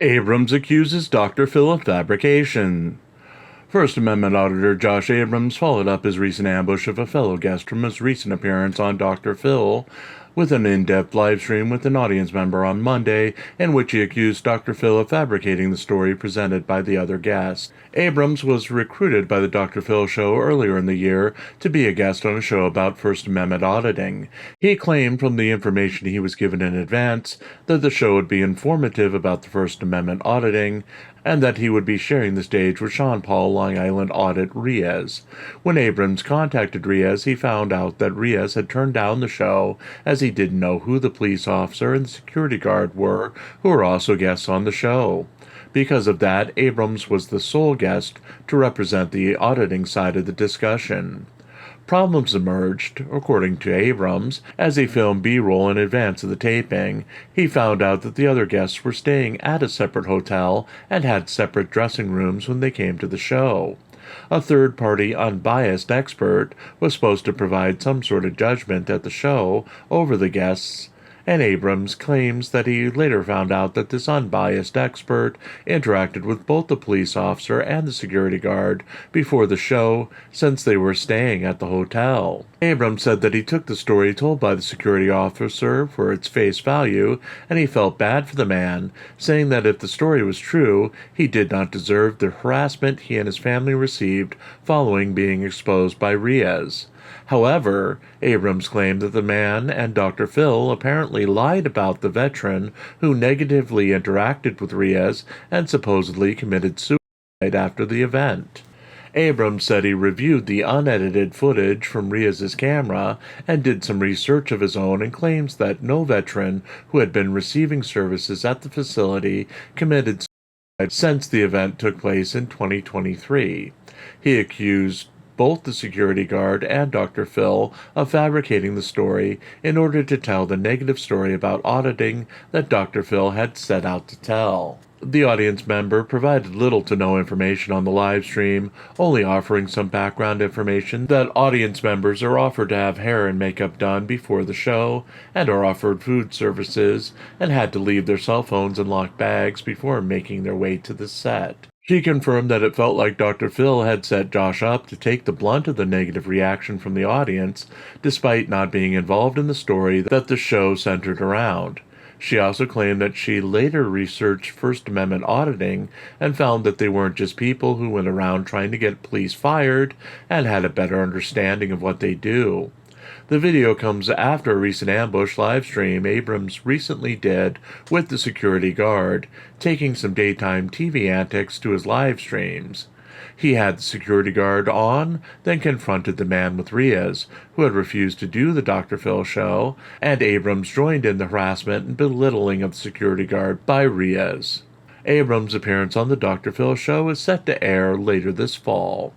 Abrams accuses Dr. Phil of fabrication. First Amendment Auditor Josh Abrams followed up his recent ambush of a fellow guest from his recent appearance on Dr. Phil with an in-depth livestream with an audience member on Monday in which he accused Dr. Phil of fabricating the story presented by the other guest. Abrams was recruited by the Dr. Phil show earlier in the year to be a guest on a show about First Amendment auditing. He claimed from the information he was given in advance that the show would be informative about the First Amendment auditing and that he would be sharing the stage with Sean Paul Long Island Audit Riaz. When Abrams contacted Riaz, he found out that Riaz had turned down the show as he didn't know who the police officer and the security guard were who were also guests on the show. Because of that, Abrams was the sole guest to represent the auditing side of the discussion. Problems emerged, according to Abrams, as he filmed B-roll in advance of the taping. He found out that the other guests were staying at a separate hotel and had separate dressing rooms when they came to the show. A third-party, unbiased expert was supposed to provide some sort of judgment at the show over the guests, and Abrams claims that he later found out that this unbiased expert interacted with both the police officer and the security guard before the show, since they were staying at the hotel. Abrams said that he took the story told by the security officer for its face value, and he felt bad for the man, saying that if the story was true, he did not deserve the harassment he and his family received following being exposed by Riaz. However, Abrams claimed that the man and Dr. Phil apparently lied about the veteran who negatively interacted with Riaz and supposedly committed suicide after the event. Abrams said he reviewed the unedited footage from Riaz's camera and did some research of his own and claims that no veteran who had been receiving services at the facility committed suicide since the event took place in 2023. He accused both the security guard and Dr. Phil of fabricating the story in order to tell the negative story about auditing that Dr. Phil had set out to tell. The audience member provided little to no information on the live stream, only offering some background information that audience members are offered to have hair and makeup done before the show, and are offered food services, and had to leave their cell phones in locked bags before making their way to the set. She confirmed that it felt like Dr. Phil had set Josh up to take the blunt of the negative reaction from the audience, despite not being involved in the story that the show centered around. She also claimed that she later researched First Amendment auditing and found that they weren't just people who went around trying to get police fired and had a better understanding of what they do. The video comes after a recent ambush livestream Abrams recently did with the security guard, taking some daytime TV antics to his live streams. He had the security guard on, then confronted the man with Riaz, who had refused to do the Dr. Phil show, and Abrams joined in the harassment and belittling of the security guard by Riaz. Abrams' appearance on the Dr. Phil show is set to air later this fall.